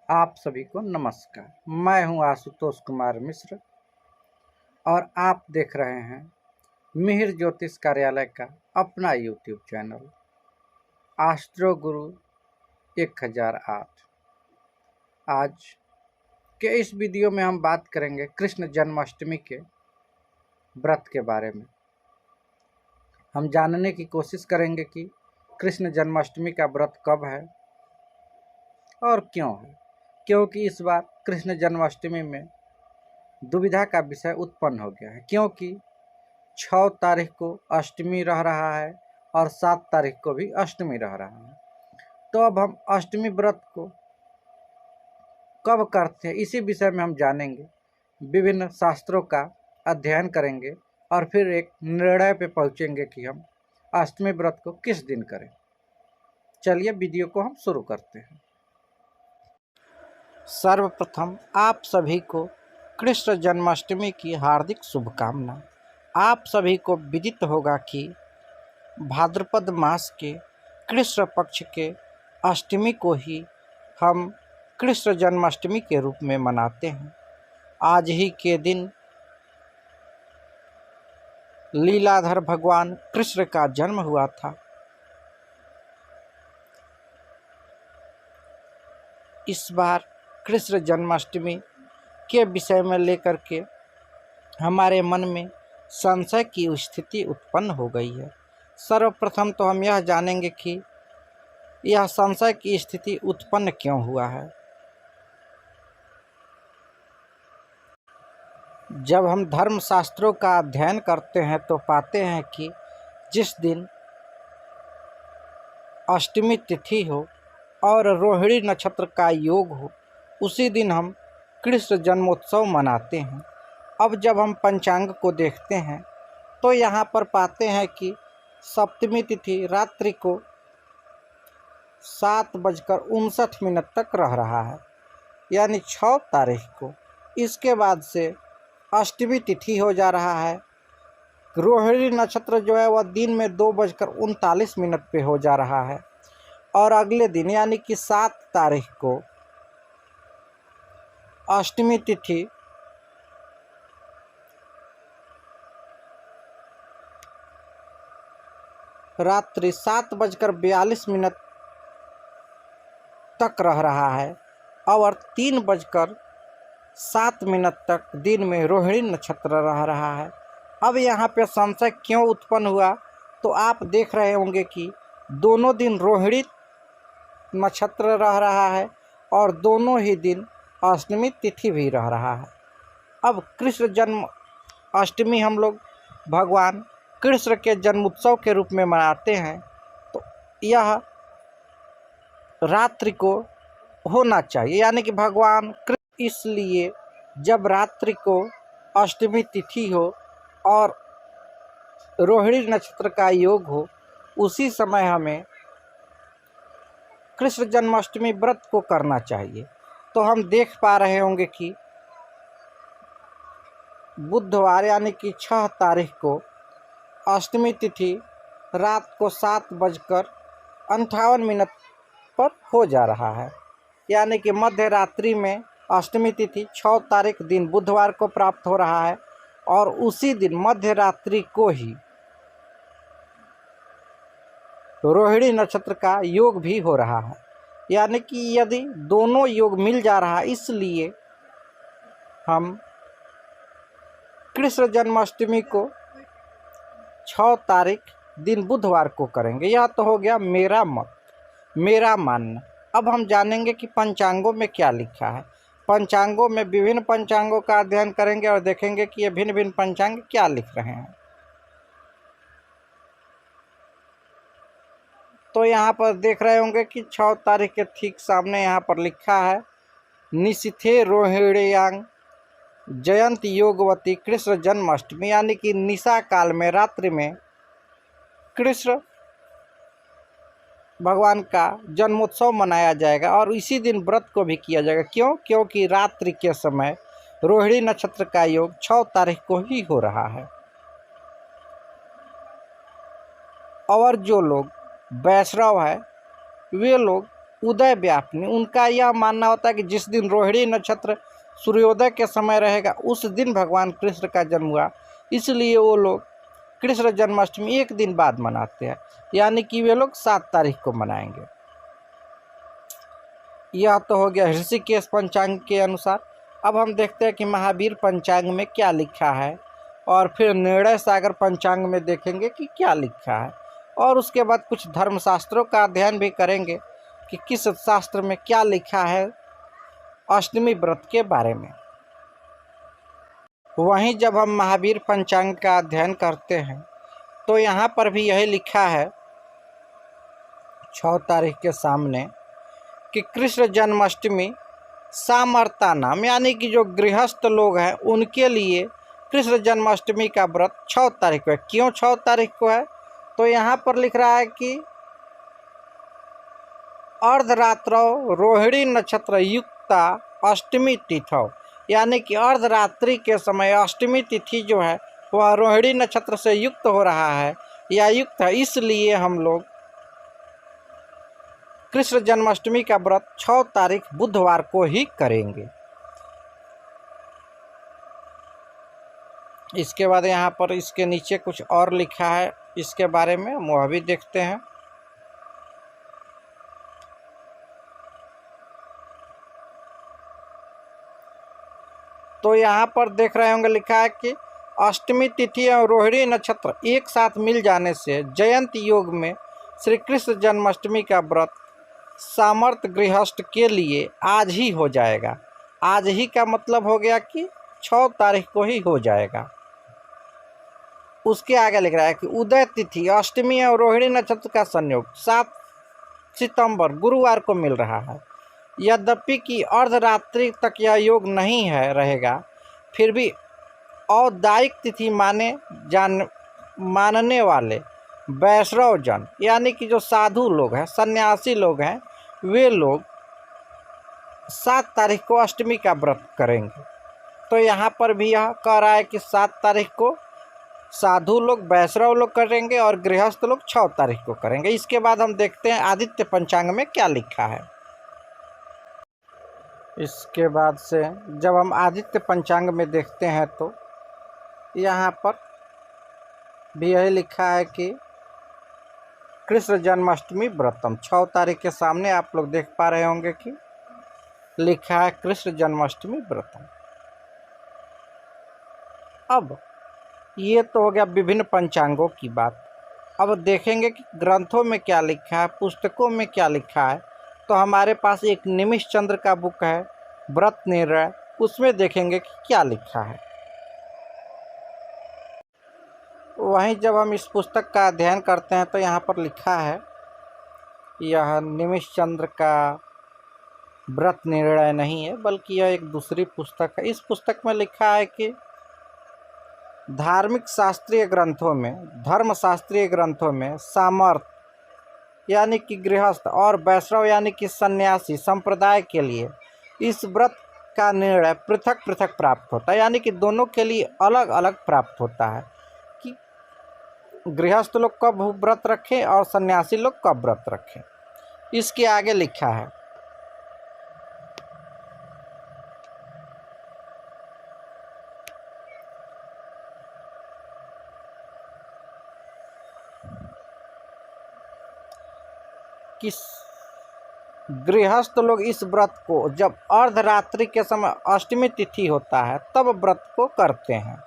आप सभी को नमस्कार। मैं हूं आशुतोष कुमार मिश्र और आप देख रहे हैं मिहिर ज्योतिष कार्यालय का अपना यूट्यूब चैनल एस्ट्रो गुरु 1008। आज के इस वीडियो में हम बात करेंगे कृष्ण जन्माष्टमी के व्रत के बारे में। हम जानने की कोशिश करेंगे कि कृष्ण जन्माष्टमी का व्रत कब है और क्यों है, क्योंकि इस बार कृष्ण जन्माष्टमी में दुविधा का विषय उत्पन्न हो गया है, क्योंकि 6 तारीख को अष्टमी रह रहा है और 7 तारीख को भी अष्टमी रह रहा है। तो अब हम अष्टमी व्रत को कब करते हैं, इसी विषय में हम जानेंगे, विभिन्न शास्त्रों का अध्ययन करेंगे और फिर एक निर्णय पे पहुंचेंगे कि हम अष्टमी व्रत को किस दिन करें। चलिए वीडियो को हम शुरू करते हैं। सर्वप्रथम आप सभी को कृष्ण जन्माष्टमी की हार्दिक शुभकामना। आप सभी को विदित होगा कि भाद्रपद मास के कृष्ण पक्ष के अष्टमी को ही हम कृष्ण जन्माष्टमी के रूप में मनाते हैं। आज ही के दिन लीलाधर भगवान कृष्ण का जन्म हुआ था। इस बार कृष्ण जन्माष्टमी के विषय में लेकर के हमारे मन में संशय की स्थिति उत्पन्न हो गई है। सर्वप्रथम तो हम यह जानेंगे कि यह संशय की स्थिति उत्पन्न क्यों हुआ है। जब हम धर्मशास्त्रों का अध्ययन करते हैं तो पाते हैं कि जिस दिन अष्टमी तिथि हो और रोहिणी नक्षत्र का योग हो, उसी दिन हम कृष्ण जन्मोत्सव मनाते हैं। अब जब हम पंचांग को देखते हैं तो यहाँ पर पाते हैं कि सप्तमी तिथि रात्रि को 7:59 तक रह रहा है, यानी 6 तारीख को। इसके बाद से अष्टमी तिथि हो जा रहा है। रोहिणी नक्षत्र जो है वह दिन में 2:39 पे हो जा रहा है और अगले दिन यानी कि 7 तारीख को अष्टमी तिथि रात्रि 7:42 तक रह रहा है और 3:07 तक दिन में रोहिणी नक्षत्र रह रहा है। अब यहाँ पे संशय क्यों उत्पन्न हुआ, तो आप देख रहे होंगे कि दोनों दिन रोहिणी नक्षत्र रह रहा है और दोनों ही दिन अष्टमी तिथि भी रह रहा है। अब कृष्ण जन्म अष्टमी हम लोग भगवान कृष्ण के जन्मोत्सव के रूप में मनाते हैं, तो यह रात्रि को होना चाहिए, यानी कि भगवान कृष्ण, इसलिए जब रात्रि को अष्टमी तिथि हो और रोहिणी नक्षत्र का योग हो, उसी समय हमें कृष्ण जन्माष्टमी व्रत को करना चाहिए। तो हम देख पा रहे होंगे कि बुधवार यानी कि 6 तारीख को अष्टमी तिथि रात को 7:58 पर हो जा रहा है, यानी कि मध्य रात्रि में अष्टमी तिथि 6 तारीख दिन बुधवार को प्राप्त हो रहा है और उसी दिन मध्य रात्रि को ही रोहिणी नक्षत्र का योग भी हो रहा है। यानी कि यदि दोनों योग मिल जा रहा है, इसलिए हम कृष्ण जन्माष्टमी को 6 तारीख दिन बुधवार को करेंगे। यह तो हो गया मेरा मत, मेरा मानना। अब हम जानेंगे कि पंचांगों में क्या लिखा है। पंचांगों में विभिन्न पंचांगों का अध्ययन करेंगे और देखेंगे कि ये भिन्न भिन्न पंचांग क्या लिख रहे हैं। तो यहाँ पर देख रहे होंगे कि 6 तारीख के ठीक सामने यहाँ पर लिखा है, निशिथे रोहिण्यां जयंती योगवती कृष्ण जन्माष्टमी, यानी कि निशा काल में रात्रि में कृष्ण भगवान का जन्मोत्सव मनाया जाएगा और इसी दिन व्रत को भी किया जाएगा। क्यों? क्योंकि रात्रि के समय रोहिणी नक्षत्र का योग 6 तारीख को ही हो रहा है। और जो लोग वैष्णव है वे लोग उदय व्यापिनी, उनका यह मानना होता है कि जिस दिन रोहिणी नक्षत्र सूर्योदय के समय रहेगा उस दिन भगवान कृष्ण का जन्म हुआ, इसलिए वो लोग कृष्ण जन्माष्टमी एक दिन बाद मनाते हैं, यानी कि वे लोग 7 तारीख को मनाएंगे। यह तो हो गया ऋषिकेश पंचांग के अनुसार। अब हम देखते हैं कि महावीर पंचांग में क्या लिखा है, और फिर निर्णय सागर पंचांग में देखेंगे कि क्या लिखा है, और उसके बाद कुछ धर्मशास्त्रों का अध्ययन भी करेंगे कि किस शास्त्र में क्या लिखा है अष्टमी व्रत के बारे में। वहीं जब हम महावीर पंचांग का अध्ययन करते हैं तो यहाँ पर भी यही लिखा है 6 तारीख के सामने कि कृष्ण जन्माष्टमी सामर्ता नाम, यानी कि जो गृहस्थ लोग हैं उनके लिए कृष्ण जन्माष्टमी का व्रत 6 तारीख को है। क्यों 6 तारीख को है? तो यहाँ पर लिख रहा है कि अर्धरात्रो रोहिणी नक्षत्र युक्ता अष्टमी तिथौ, यानी कि अर्धरात्रि के समय अष्टमी तिथि जो है वह रोहिणी नक्षत्र से युक्त हो रहा है या युक्त है, इसलिए हम लोग कृष्ण जन्माष्टमी का व्रत 6 तारीख बुधवार को ही करेंगे। इसके बाद यहाँ पर इसके नीचे कुछ और लिखा है, इसके बारे में हम वह भी देखते हैं। तो यहाँ पर देख रहे होंगे लिखा है कि अष्टमी तिथि और रोहिणी नक्षत्र एक साथ मिल जाने से जयंती योग में श्री कृष्ण जन्माष्टमी का व्रत सामर्थ गृहस्थ के लिए आज ही हो जाएगा। आज ही का मतलब हो गया कि 6 तारीख को ही हो जाएगा। उसके आगे लिख रहा है कि उदय तिथि अष्टमी और रोहिणी नक्षत्र का संयोग 7 सितंबर गुरुवार को मिल रहा है। यद्यपि कि अर्धरात्रि तक यह योग नहीं है रहेगा, फिर भी औदायिक तिथि मानने वाले वैष्णव जन, यानी कि जो साधु लोग हैं, सन्यासी लोग हैं, वे लोग 7 तारीख को अष्टमी का व्रत करेंगे। तो यहाँ पर भी यह कह रहा है कि 7 तारीख को साधु लोग, वैष्णव लोग करेंगे और गृहस्थ लोग 6 तारीख को करेंगे। इसके बाद हम देखते हैं आदित्य पंचांग में क्या लिखा है। इसके बाद से जब हम आदित्य पंचांग में देखते हैं तो यहाँ पर भी यही लिखा है कि कृष्ण जन्माष्टमी व्रतम 6 तारीख के सामने आप लोग देख पा रहे होंगे कि लिखा है कृष्ण जन्माष्टमी व्रतम। अब ये तो हो गया विभिन्न पंचांगों की बात। अब देखेंगे कि ग्रंथों में क्या लिखा है, पुस्तकों में क्या लिखा है। तो हमारे पास एक निमिष चंद्र का बुक है व्रत निर्णय, उसमें देखेंगे कि क्या लिखा है। वहीं जब हम इस पुस्तक का अध्ययन करते हैं तो यहाँ पर लिखा है, यह निमिष चंद्र का व्रत निर्णय नहीं है बल्कि यह एक दूसरी पुस्तक है। इस पुस्तक में लिखा है कि धार्मिक शास्त्रीय ग्रंथों में, धर्म शास्त्रीय ग्रंथों में सामर्थ यानी कि गृहस्थ और वैष्णव यानी कि सन्यासी संप्रदाय के लिए इस व्रत का निर्णय पृथक पृथक प्राप्त होता है, यानी कि दोनों के लिए अलग अलग प्राप्त होता है कि गृहस्थ लोग कब व्रत रखें और सन्यासी लोग कब व्रत रखें। इसके आगे लिखा है कि गृहस्थ लोग इस व्रत को जब अर्धरात्रि के समय अष्टमी तिथि होता है तब व्रत को करते हैं।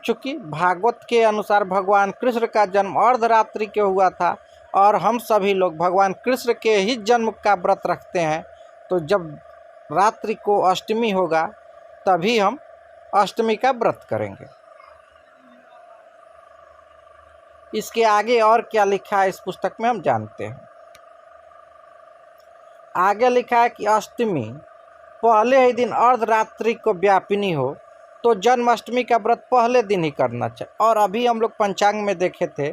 चूँकि भागवत के अनुसार भगवान कृष्ण का जन्म अर्धरात्रि के हुआ था और हम सभी लोग भगवान कृष्ण के ही जन्म का व्रत रखते हैं, तो जब रात्रि को अष्टमी होगा तभी हम अष्टमी का व्रत करेंगे। इसके आगे और क्या लिखा है इस पुस्तक में हम जानते हैं। आगे लिखा है कि अष्टमी पहले ही दिन अर्धरात्रि को व्यापिनी हो तो जन्माष्टमी का व्रत पहले दिन ही करना चाहिए। और अभी हम लोग पंचांग में देखे थे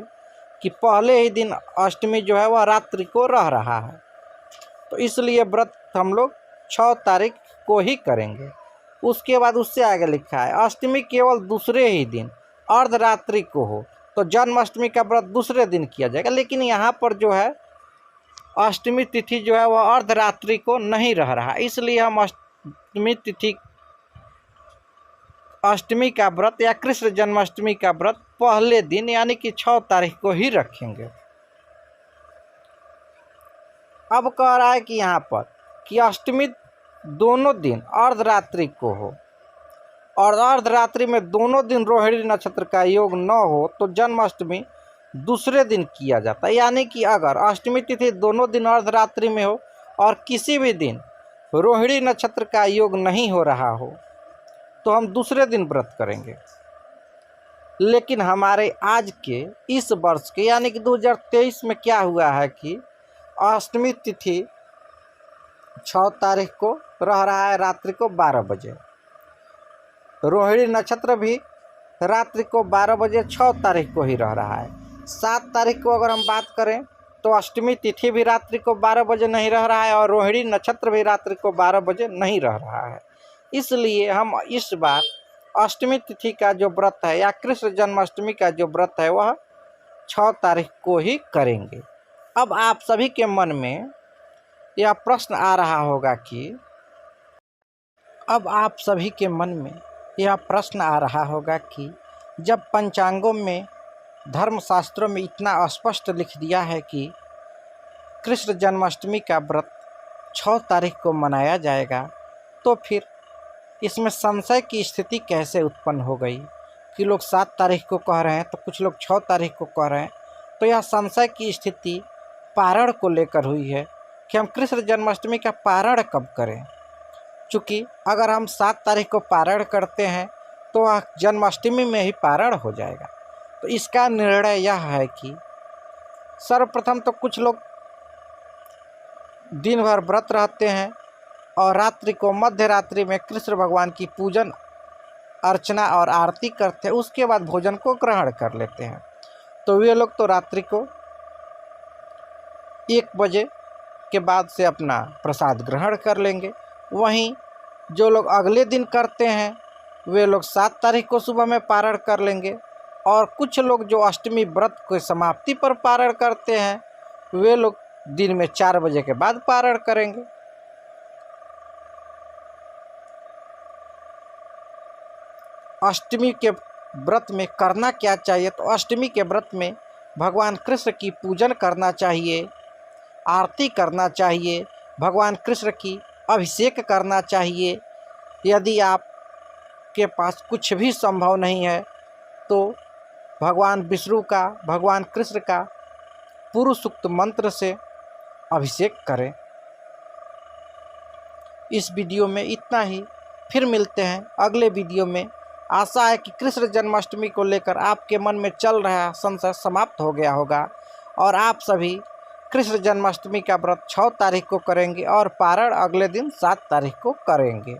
कि पहले ही दिन अष्टमी जो है वह रात्रि को रह रहा है, तो इसलिए व्रत हम लोग 6 तारीख को ही करेंगे। उसके बाद उससे आगे लिखा है अष्टमी केवल दूसरे ही दिन अर्धरात्रि को हो तो जन्माष्टमी का व्रत दूसरे दिन किया जाएगा। लेकिन यहाँ पर जो है अष्टमी तिथि जो है वह अर्धरात्रि को नहीं रह रहा, इसलिए हम अष्टमी का व्रत या कृष्ण जन्माष्टमी का व्रत पहले दिन यानी कि 6 तारीख को ही रखेंगे। अब कह रहा है कि यहाँ पर कि अष्टमी दोनों दिन अर्धरात्रि को हो और अर्धरात्रि में दोनों दिन रोहिणी नक्षत्र का योग न हो तो जन्माष्टमी दूसरे दिन किया जाता है। यानी कि अगर अष्टमी तिथि दोनों दिन अर्धरात्रि में हो और किसी भी दिन रोहिणी नक्षत्र का योग नहीं हो रहा हो तो हम दूसरे दिन व्रत करेंगे। लेकिन हमारे आज के इस वर्ष के यानी कि 2023 में क्या हुआ है कि अष्टमी तिथि 6 तारीख को रह रहा है रात्रि को 12 बजे, रोहिणी नक्षत्र भी रात्रि को 12 बजे 6 तारीख को ही रह रहा है। 7 तारीख को अगर हम बात करें तो अष्टमी तिथि भी रात्रि को 12 बजे नहीं रह रहा है और रोहिणी नक्षत्र भी रात्रि को 12 बजे नहीं रह रहा है। इसलिए हम इस बार अष्टमी तिथि का जो व्रत है या कृष्ण जन्माष्टमी का जो व्रत है वह 6 तारीख को ही करेंगे। अब आप सभी के मन में यह प्रश्न आ रहा होगा कि जब पंचांगों में धर्मशास्त्रों में इतना स्पष्ट लिख दिया है कि कृष्ण जन्माष्टमी का व्रत 6 तारीख को मनाया जाएगा तो फिर इसमें संशय की स्थिति कैसे उत्पन्न हो गई कि लोग 7 तारीख को कह रहे हैं तो कुछ लोग 6 तारीख को कह रहे हैं। तो यह संशय की स्थिति पारण को लेकर हुई है कि हम कृष्ण जन्माष्टमी का पारण कब करें। चूँकि अगर हम 7 तारीख को पारण करते हैं तो वह जन्माष्टमी में ही पारण हो जाएगा। तो इसका निर्णय यह है कि सर्वप्रथम तो कुछ लोग दिन भर व्रत रहते हैं और रात्रि को मध्य रात्रि में कृष्ण भगवान की पूजन अर्चना और आरती करते हैं, उसके बाद भोजन को ग्रहण कर लेते हैं। तो वे लोग तो रात्रि को 1 बजे के बाद से अपना प्रसाद ग्रहण कर लेंगे। वहीं जो लोग अगले दिन करते हैं वे लोग 7 तारीख को सुबह में पारण कर लेंगे और कुछ लोग जो अष्टमी व्रत को समाप्ति पर पारण करते हैं वे लोग दिन में 4 बजे के बाद पारण करेंगे। अष्टमी के व्रत में करना क्या चाहिए, तो अष्टमी के व्रत में भगवान कृष्ण की पूजन करना चाहिए, आरती करना चाहिए, भगवान कृष्ण की अभिषेक करना चाहिए। यदि आपके पास कुछ भी संभव नहीं है तो भगवान विष्णु का, भगवान कृष्ण का पुरुष सूक्त मंत्र से अभिषेक करें। इस वीडियो में इतना ही, फिर मिलते हैं अगले वीडियो में। आशा है कि कृष्ण जन्माष्टमी को लेकर आपके मन में चल रहा संशय समाप्त हो गया होगा और आप सभी कृष्ण जन्माष्टमी का व्रत 6 तारीख को करेंगे और पारण अगले दिन 7 तारीख को करेंगे।